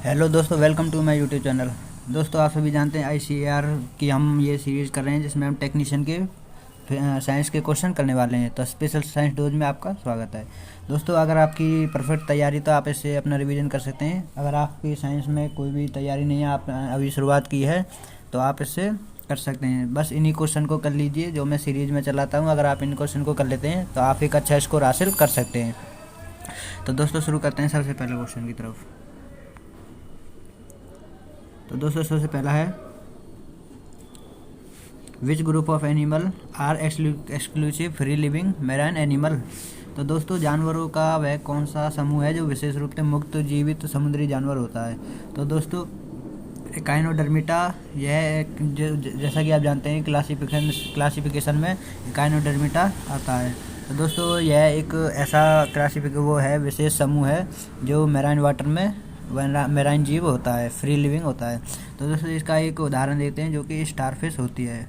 Hello दोस्तों, welcome to my YouTube channel. दोस्तों, आप सभी जानते हैं आईसीएआर की हम ये सीरीज़ कर रहे हैं जिसमें हम टेक्नीशियन के साइंस के क्वेश्चन करने वाले हैं। तो स्पेशल साइंस डोज में आपका स्वागत है। दोस्तों, अगर आपकी परफेक्ट तैयारी तो आप इससे अपना रिवीजन कर सकते हैं। अगर आपकी साइंस में कोई भी तैयारी नहीं है, आप अभी शुरुआत की है, तो आप इससे कर सकते हैं। बस इन्हीं क्वेश्चन को कर लीजिए जो मैं सीरीज़ में चलाता हूँ। अगर आप इन क्वेश्चन को कर लेते हैं तो आप एक अच्छा स्कोर हासिल कर सकते हैं। तो दोस्तों, शुरू करते हैं सबसे पहले क्वेश्चन की तरफ। तो दोस्तों, सबसे पहला है which group of animal are exclusive free living marine animal. तो दोस्तों, जानवरों का वह कौन सा समूह है जो विशेष रूप से मुक्त जीवित समुद्री जानवर होता है। तो दोस्तों, इकाइनोडर्मिटा, यह जैसा कि आप जानते हैं क्लासिफिकेशन में इकाइनोडर्मिटा आता है। तो दोस्तों, यह एक ऐसा वो है, विशेष समूह है जो मैराइन वाटर में मैराइन जीव होता है, फ्री लिविंग होता है। तो दोस्तों, इसका एक उदाहरण देते हैं जो कि स्टारफिश होती है।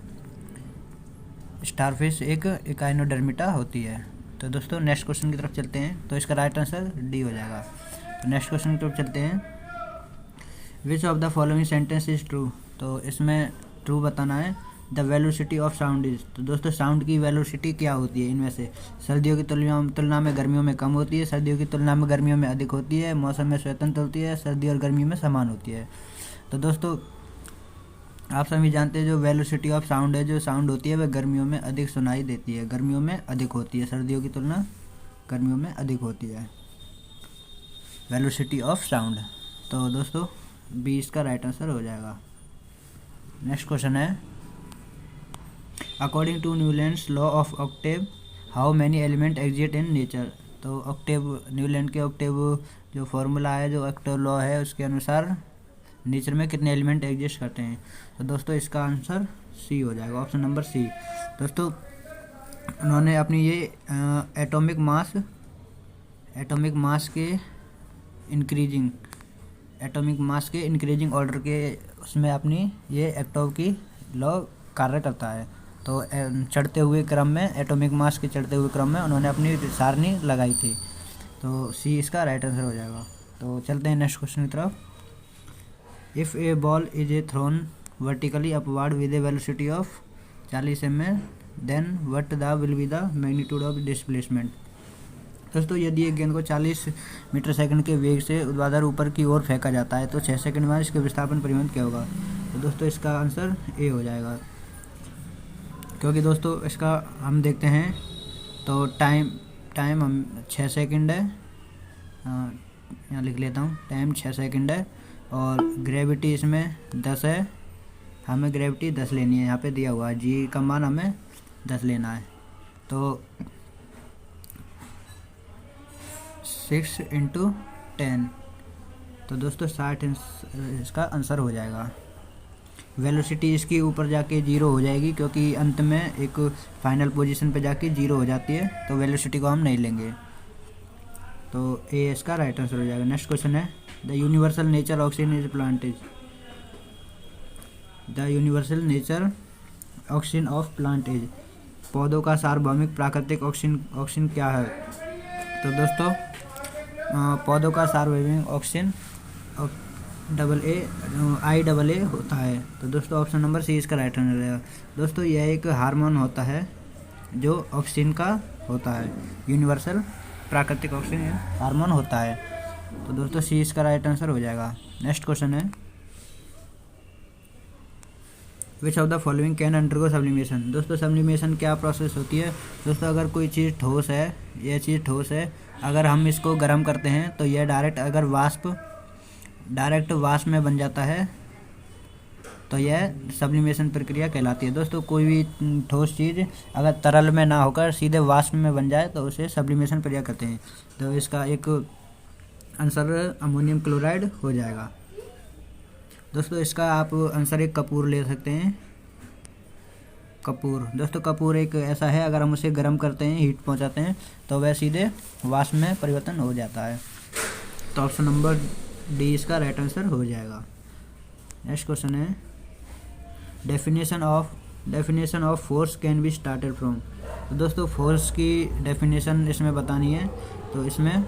स्टारफिश एक इकाइनोडर्मिटा होती है। तो दोस्तों, नेक्स्ट क्वेश्चन की तरफ चलते हैं। तो इसका राइट आंसर डी हो जाएगा। तो नेक्स्ट क्वेश्चन की तरफ चलते हैं। Which of the following sentence is true. तो इसमें ट्रू बताना है। The velocity of sound is. तो दोस्तों, साउंड की वेलोसिटी क्या होती है इनमें से। सर्दियों की तुलना में गर्मियों में कम होती है, सर्दियों की तुलना में गर्मियों में अधिक होती है, मौसम में स्वतंत्र होती है, सर्दी और गर्मी में समान होती है। तो दोस्तों, आप सभी जानते हैं जो वेलोसिटी ऑफ साउंड है, जो साउंड होती है वह गर्मियों में अधिक सुनाई देती है, गर्मियों में अधिक होती है, सर्दियों की तुलना गर्मियों में अधिक होती है वेलोसिटी ऑफ साउंड। तो दोस्तों, बी इसका राइट आंसर हो जाएगा। नेक्स्ट क्वेश्चन है, according to Newlands law of octave how many element exist in nature. तो ऑक्टेव, न्यूलैंड के ऑक्टेव जो फॉर्मूला है, जो ऑक्टेव लॉ है, उसके अनुसार नेचर में कितने एलिमेंट एग्जिस्ट करते हैं। तो दोस्तों, इसका आंसर सी हो जाएगा, ऑप्शन नंबर सी। दोस्तों, उन्होंने अपनी ये एटॉमिक मास के इंक्रीजिंग ऑर्डर के उसमें अपनी ये ऑक्टेव की लॉ कार्य करता है। तो चढ़ते हुए क्रम में, एटॉमिक मास के चढ़ते हुए क्रम में उन्होंने अपनी सारणी लगाई थी। तो सी इसका राइट आंसर हो जाएगा। तो चलते हैं नेक्स्ट क्वेश्चन की तरफ। If a ball is a thrown vertically upward with a velocity of 40 mm, then what the will be the magnitude of displacement. दोस्तों, यदि एक गेंद को 40 मीटर सेकंड के वेग से ऊर्ध्वाधर ऊपर की ओर फेंका जाता है तो 6 सेकंड में इसके विस्थापन परिवहन क्या होगा। तो दोस्तों, इसका आंसर ए हो जाएगा, क्योंकि दोस्तों इसका हम देखते हैं तो टाइम हम 6 सेकंड है, यहाँ लिख लेता हूँ, टाइम 6 सेकंड है और ग्रेविटी इसमें 10 है। हमें ग्रेविटी 10 लेनी है, यहाँ पे दिया हुआ है, जी का मान हमें 10 लेना है। तो 6 × 10, तो दोस्तों 60 इसका आंसर हो जाएगा। वेलोसिटी इसकी ऊपर जाके 0 हो जाएगी, क्योंकि अंत में एक फाइनल पोजीशन पे जाके 0 हो जाती है, तो वेलोसिटी को हम नहीं लेंगे। तो ए इसका राइट आंसर हो जाएगा। नेक्स्ट क्वेश्चन है, the universal nature oxygen is plant is. The universal nature oxygen of plant is. पौधों का सार्वभौमिक प्राकृतिक ऑक्सीजन क्या है। तो दोस्तों, पौधों का सार्वभौमिक ऑक्सीजन IA होता है। तो दोस्तों, ऑप्शन नंबर सी इसका राइट आंसर रहेगा। दोस्तों, यह एक हार्मोन होता है जो ऑक्सीजन का होता है, यूनिवर्सल प्राकृतिक ऑक्सीजन हार्मोन होता है। तो दोस्तों, सी इसका राइट आंसर हो जाएगा। नेक्स्ट क्वेश्चन है, which of the following can undergo sublimation. दोस्तों, सब्लिमेशन क्या प्रोसेस होती है। दोस्तों, अगर कोई चीज़ ठोस है, यह चीज़ ठोस है, अगर हम इसको गर्म करते हैं तो यह डायरेक्ट वाष्प में बन जाता है, तो यह सब्लिमेशन प्रक्रिया कहलाती है। दोस्तों, कोई भी ठोस चीज़ अगर तरल में ना होकर सीधे वाष्प में बन जाए तो उसे सब्लिमेशन प्रक्रिया कहते हैं। तो इसका एक आंसर अमोनियम क्लोराइड हो जाएगा। दोस्तों, इसका आप आंसर एक कपूर ले सकते हैं। कपूर, दोस्तों कपूर एक ऐसा है, अगर हम उसे गर्म करते हैं, हीट पहुंचाते हैं, तो वह सीधे वाष्प में परिवर्तन हो जाता है। तो ऑप्शन नंबर डी इसका राइट आंसर हो जाएगा। नेक्स्ट क्वेश्चन है, definition of force can be started from. तो दोस्तों, फोर्स की डेफिनेशन इसमें बतानी है। तो इसमें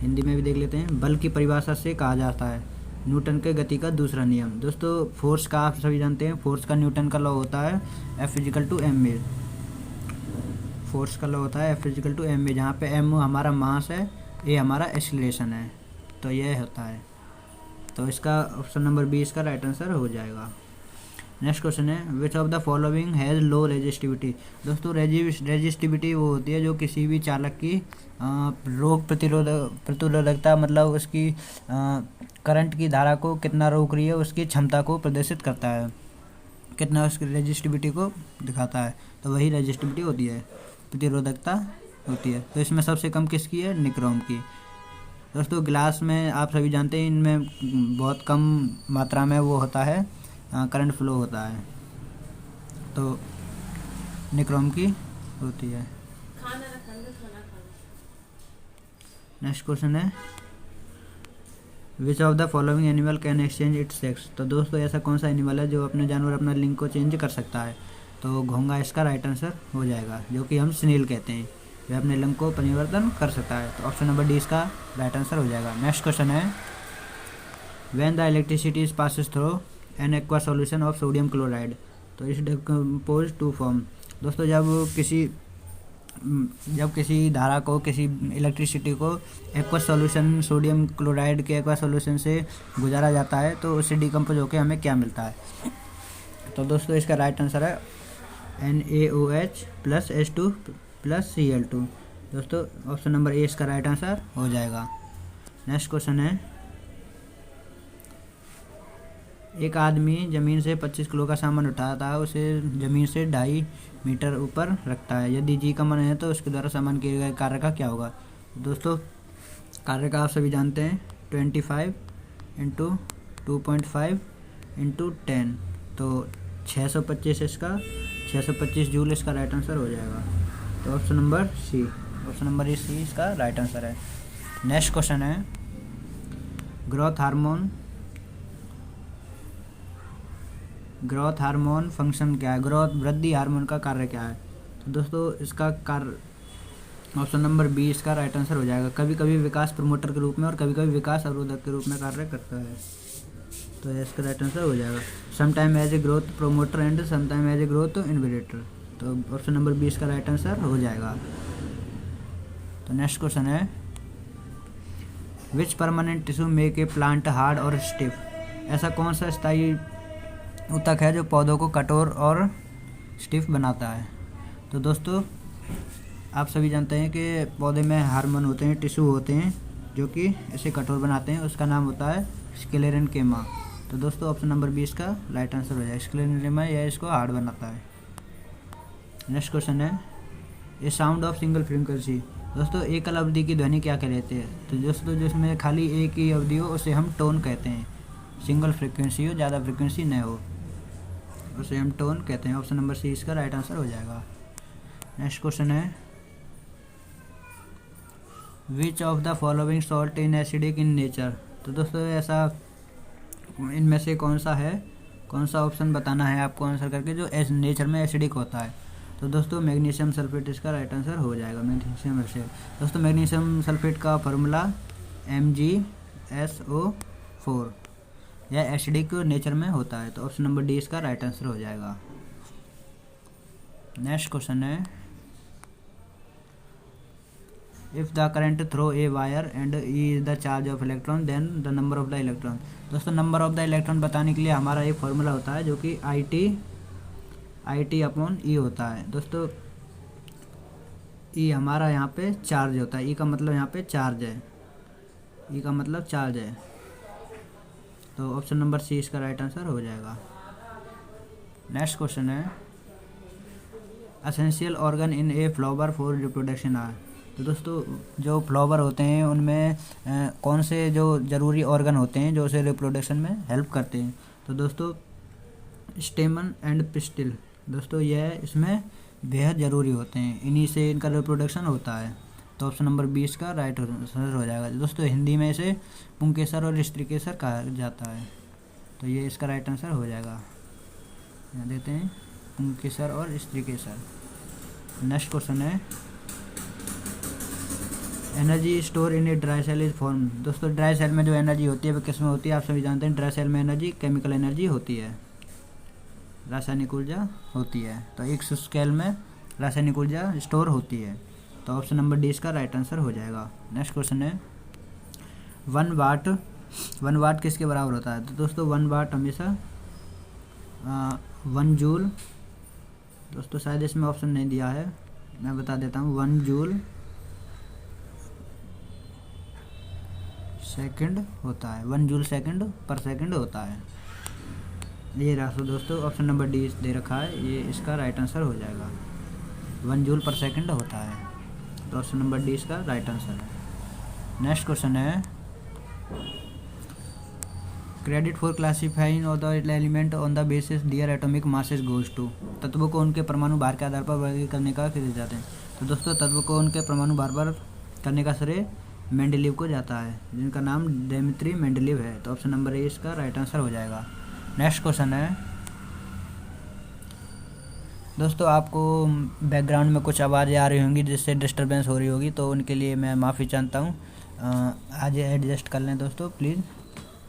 हिंदी में भी देख लेते हैं। बल की परिभाषा से कहा जाता है न्यूटन के गति का दूसरा नियम। दोस्तों फोर्स का आप सभी जानते हैं, फोर्स का न्यूटन का लॉ होता है F=ma। फोर्स का लॉ होता है F=ma, जहाँ पे m हमारा मास है, a हमारा एक्सीलरेशन है, तो यह होता है। तो इसका ऑप्शन नंबर 20 का राइट आंसर हो जाएगा। नेक्स्ट क्वेश्चन है which of the following has low resistivity. दोस्तों रेजिस्टिविटी वो होती है जो किसी भी चालक की रोग प्रतिरोधकता, मतलब उसकी करंट की धारा को कितना रोक रही है, उसकी क्षमता को प्रदर्शित करता है, कितना उसकी रेजिस्टिविटी को दिखाता है, तो वही रेजिस्टिविटी होती है, प्रतिरोधकता होती है। तो इसमें सबसे कम किसकी है, निक्रोम की। दोस्तों गिलास में आप सभी जानते हैं इनमें बहुत कम मात्रा में वो होता है, करंट फ्लो होता है, तो निक्रोम की होती है। नेक्स्ट क्वेश्चन है which of the following animal can exchange it's sex. तो दोस्तों ऐसा कौन सा एनिमल है जो अपने जानवर अपना लिंग को चेंज कर सकता है, तो घोंगा इसका राइट आंसर हो जाएगा, जो कि हम स्नेल कहते हैं, वह अपने लिंग को परिवर्तन कर सकता है। तो ऑप्शन नंबर डी इसका राइट आंसर हो जाएगा। नेक्स्ट क्वेश्चन है when the electricity is passes through an aqua solution of sodium chloride, तो इस डिकम्पोज टू फॉर्म। दोस्तों जब किसी धारा को, किसी इलेक्ट्रिसिटी को एक्वा सॉल्यूशन, सोडियम क्लोराइड के एक्वा सॉल्यूशन से गुजारा जाता है, तो उससे डिकम्पोज होकर हमें क्या मिलता है, तो दोस्तों इसका राइट आंसर है NaOH + H2 + Cl2। दोस्तों ऑप्शन नंबर ए इसका राइट आंसर हो जाएगा। नेक्स्ट क्वेश्चन है एक आदमी ज़मीन से 25 किलो का सामान उठाता है, उसे ज़मीन से 2.5 मीटर ऊपर रखता है। यदि जी का मान है तो उसके द्वारा सामान किए गए कार्य का क्या होगा। दोस्तों कार्य का आप सभी जानते हैं 25 × 2.5 × 10, तो 625 इसका 625 जूल इसका राइट आंसर हो जाएगा। तो ऑप्शन नंबर सी इसका राइट आंसर है। नेक्स्ट क्वेश्चन है ग्रोथ हार्मोन फंक्शन क्या है, ग्रोथ वृद्धि हार्मोन का कार्य क्या है। तो दोस्तों इसका कार्य ऑप्शन नंबर बी इसका राइट आंसर हो जाएगा। कभी कभी विकास प्रमोटर के रूप में और कभी कभी विकास अवरोधक के रूप में कार्य करता है, तो इसका राइट आंसर हो जाएगा। Sometime as a growth promoter and sometime as a growth inhibitor, तो ऑप्शन नंबर बी इसका राइट आंसर हो जाएगा। तो नेक्स्ट क्वेश्चन है which permanent tissue make a plant hard और स्टिफ। ऐसा कौन सा स्थायी ऊतक है जो पौधों को कठोर और स्टिफ बनाता है। तो दोस्तों आप सभी जानते हैं कि पौधे में हार्मोन होते हैं, टिश्यू होते हैं जो कि इसे कठोर बनाते हैं, उसका नाम होता है स्क्लेरेनकेमा। तो दोस्तों ऑप्शन नंबर 20 का राइट आंसर हो जाएगा। स्क्लेरेनकेमा यह इसको हार्ड बनाता है। नेक्स्ट क्वेश्चन है ए साउंड ऑफ सिंगल फ्रीक्वेंसी। दोस्तों एकल अवधि की ध्वनि क्या कहलाती है। तो दोस्तों जिसमें खाली एक ही अवधि हो उसे हम टोन कहते हैं, सिंगल फ्रीक्वेंसी हो, ज़्यादा फ्रीक्वेंसी न हो, उसे हम टोन कहते हैं। ऑप्शन नंबर सी इसका राइट आंसर हो जाएगा। नेक्स्ट क्वेश्चन है which of the following salt in acidic in nature. तो दोस्तों ऐसा इनमें से कौन सा ऑप्शन बताना है आपको आंसर करके जो नेचर में एसिडिक होता है। तो दोस्तों मैग्नीशियम सल्फेट इसका राइट आंसर हो जाएगा। Magnesium sulphate. दोस्तों मैग्नीशियम सल्फेट का फार्मूला MgSO4, यह एसिडिक नेचर में होता है, तो ऑप्शन नंबर डी इसका राइट आंसर हो जाएगा। नेक्स्ट क्वेश्चन है if the current through a wire and E is the charge of electron then the number of the electron. दोस्तों नंबर ऑफ द इलेक्ट्रॉन बताने के लिए हमारा एक फार्मूला होता है जो कि IT/E होता है। दोस्तों ई हमारा यहाँ पे चार्ज होता है, ई का मतलब यहाँ पे चार्ज है, ई का मतलब चार्ज है, तो ऑप्शन नंबर सी इसका राइट आंसर हो जाएगा। नेक्स्ट क्वेश्चन है essential organ in a flower for reproduction are. तो दोस्तों जो फ्लावर होते हैं उनमें कौन से जो ज़रूरी ऑर्गन होते हैं जो उसे रिप्रोडक्शन में हेल्प करते हैं। तो दोस्तों स्टेमन एंड पिस्टिल, दोस्तों यह इसमें बेहद ज़रूरी होते हैं, इन्हीं से इनका रिप्रोडक्शन होता है, तो ऑप्शन नंबर 20 का राइट आंसर हो जाएगा। दोस्तों हिंदी में इसे पुंकेसर और स्त्रीकेसर कहा जाता है, तो ये इसका राइट आंसर हो जाएगा। यहाँ देते हैं पुंकेसर और स्त्रीकेसर। नेक्स्ट क्वेश्चन है energy store in a dry cell is form. दोस्तों ड्राई सेल में जो एनर्जी होती है वो किस में होती है, आप सभी जानते हैं। ड्राई सेल में एनर्जी केमिकल एनर्जी होती है, रासायनिक ऊर्जा होती है। तो एक स्केल में रासायनिक ऊर्जा स्टोर होती है। तो ऑप्शन नंबर डी इसका राइट आंसर हो जाएगा। नेक्स्ट क्वेश्चन है 1 वाट किसके बराबर होता है। तो दोस्तों 1 वाट हमेशा 1 जूल, दोस्तों शायद इसमें ऑप्शन नहीं दिया है, मैं बता देता हूँ। 1 जूल सेकंड होता है, 1 जूल सेकंड पर सेकंड होता है। ये रहा दोस्तों ऑप्शन नंबर डी दे रखा है, ये इसका राइट आंसर हो जाएगा। 1 जूल पर सेकंड होता है, तो ऑप्शन नंबर डी इसका राइट आंसर है। नेक्स्ट क्वेश्चन है credit for classifying of the element on the basis their atomic masses goes to. तत्वों को उनके परमाणु भार के आधार पर वर्गीकृत करने का श्रेय जाते हैं। तो दोस्तों तत्वों को उनके परमाणु भार पर करने का श्रेय मेंडलीव को जाता है, जिनका नाम डिमित्री मेंडलीव है। तो ऑप्शन नंबर ए इसका राइट आंसर हो जाएगा। नेक्स्ट क्वेश्चन है दोस्तों, आपको बैकग्राउंड में कुछ आवाज़ें आ रही होंगी जिससे डिस्टरबेंस हो रही होगी, तो उनके लिए मैं माफ़ी चाहता हूँ। आज एडजस्ट कर लें दोस्तों प्लीज़।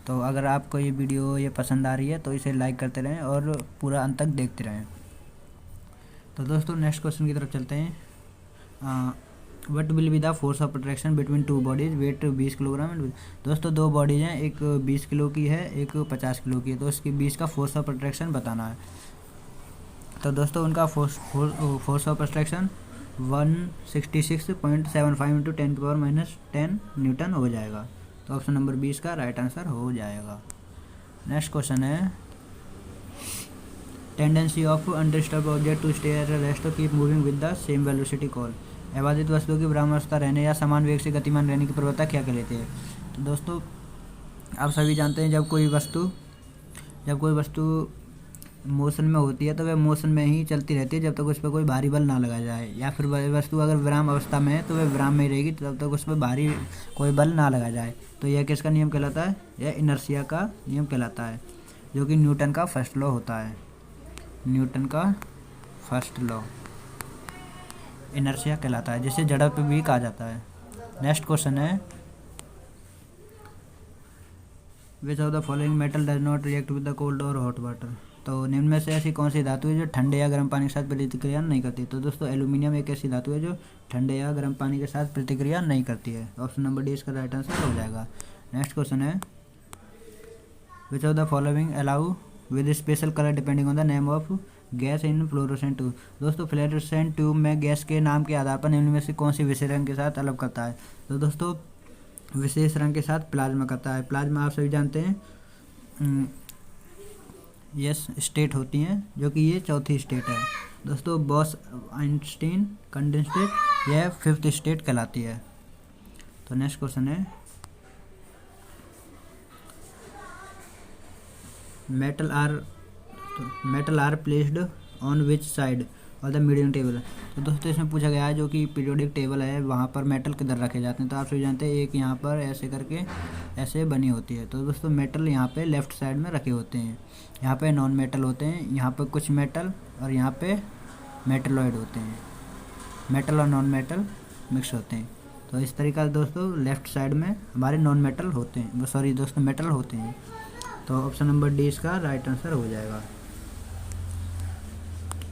तो अगर आपको ये वीडियो ये पसंद आ रही है तो इसे लाइक करते रहें और पूरा अंत तक देखते रहें। तो दोस्तों नेक्स्ट क्वेश्चन की तरफ चलते हैं। What will be the force of attraction between 2 bodies weight 20 kilogram. दोस्तों 2 बॉडीज हैं, एक 20 किलो की है, एक 50 किलो की है। तो इसके 20 का फोर्स ऑफ अट्रैक्शन बताना है। तो दोस्तों उनका फोर्स ऑफ अट्रैक्शन 166.75 × 10⁻⁻10 न्यूटन हो जाएगा। तो ऑप्शन नंबर 20 का राइट आंसर हो जाएगा। नेक्स्ट क्वेश्चन है tendency of undisturb object to stay at rest keep moving with the same velocity call. अबाधित वस्तुओं की ब्रह्मावस्था रहने या समान वेग से गतिमान रहने की प्रवृत्ति क्या कहलाती है। तो दोस्तों आप सभी जानते हैं जब कोई वस्तु मोशन में होती है तो वह मोशन में ही चलती रहती है जब तक उस पर कोई भारी बल ना लगाया जाए, या फिर वस्तु अगर विराम अवस्था में है तो वह विराम में ही रहेगी तब तक उस पर भारी कोई बल ना लगाया जाए। तो यह किसका नियम कहलाता है, यह इनर्शिया का नियम कहलाता है, जो कि न्यूटन का फर्स्ट लॉ होता है। न्यूटन का फर्स्ट लॉ इनर्शिया कहलाता है, जिसे जड़त्व भी कहा जाता है। नेक्स्ट क्वेश्चन है which of the following metal does not react with the cold और हॉट वाटर। तो निम्न में से ऐसी कौन सी धातु है जो ठंडे या गर्म पानी के साथ प्रतिक्रिया नहीं करती। तो दोस्तों एल्यूमिनियम एक ऐसी धातु है जो ठंडे या गर्म पानी के साथ प्रतिक्रिया नहीं करती है। ऑप्शन नंबर डी इसका राइट आंसर हो जाएगा। नेक्स्ट क्वेश्चन है which of the following allow with special colour depending on the name of gas in fluorescent tube. दोस्तों फ्लोरोसेंट ट्यूब में गैस के नाम के आधार पर निम्न में से कौन सी विशेष रंग के साथ अलग करता है। तो दोस्तों विशेष रंग के साथ प्लाज्मा करता है। प्लाज्मा आप सभी जानते हैं यस स्टेट होती हैं, जो कि ये चौथी स्टेट है। दोस्तों बॉस आइंस्टीन कंडेंसेट यह 5th स्टेट कहलाती है। तो नेक्स्ट क्वेश्चन है metal are placed on which side और द मीडियम टेबल। तो दोस्तों इसमें पूछा गया है जो कि पीरियोडिक टेबल है वहाँ पर मेटल किधर रखे जाते हैं। तो आप सभी जानते हैं एक यहाँ पर ऐसे करके ऐसे बनी होती है। तो दोस्तों मेटल यहाँ पे लेफ़्ट साइड में रखे होते हैं, यहाँ पे नॉन मेटल होते हैं, यहाँ पे कुछ मेटल और यहाँ पे मेटलॉइड होते हैं। मेटल और नॉन मेटल मिक्स होते हैं। तो इस तरीका से दोस्तों लेफ़्ट साइड में हमारे नॉन मेटल होते हैं, सॉरी दोस्तों मेटल होते हैं। तो ऑप्शन नंबर डी इसका राइट आंसर हो जाएगा।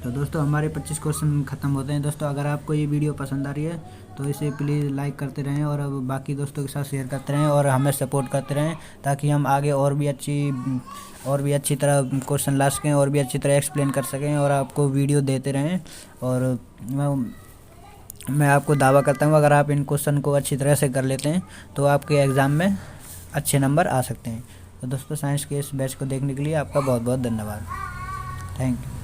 तो दोस्तों हमारे 25 क्वेश्चन ख़त्म होते हैं। दोस्तों अगर आपको ये वीडियो पसंद आ रही है तो इसे प्लीज़ लाइक करते रहें और अब बाकी दोस्तों के साथ शेयर करते रहें और हमें सपोर्ट करते रहें, ताकि हम आगे और भी अच्छी तरह क्वेश्चन ला सकें और भी अच्छी तरह एक्सप्लेन कर सकें और आपको वीडियो देते रहें। और मैं आपको दावा करता हूँ अगर आप इन क्वेश्चन को अच्छी तरह से कर लेते हैं तो आपके एग्ज़ाम में अच्छे नंबर आ सकते हैं। तो दोस्तों साइंस के इस बैच को देखने के लिए आपका बहुत बहुत धन्यवाद। Thank you.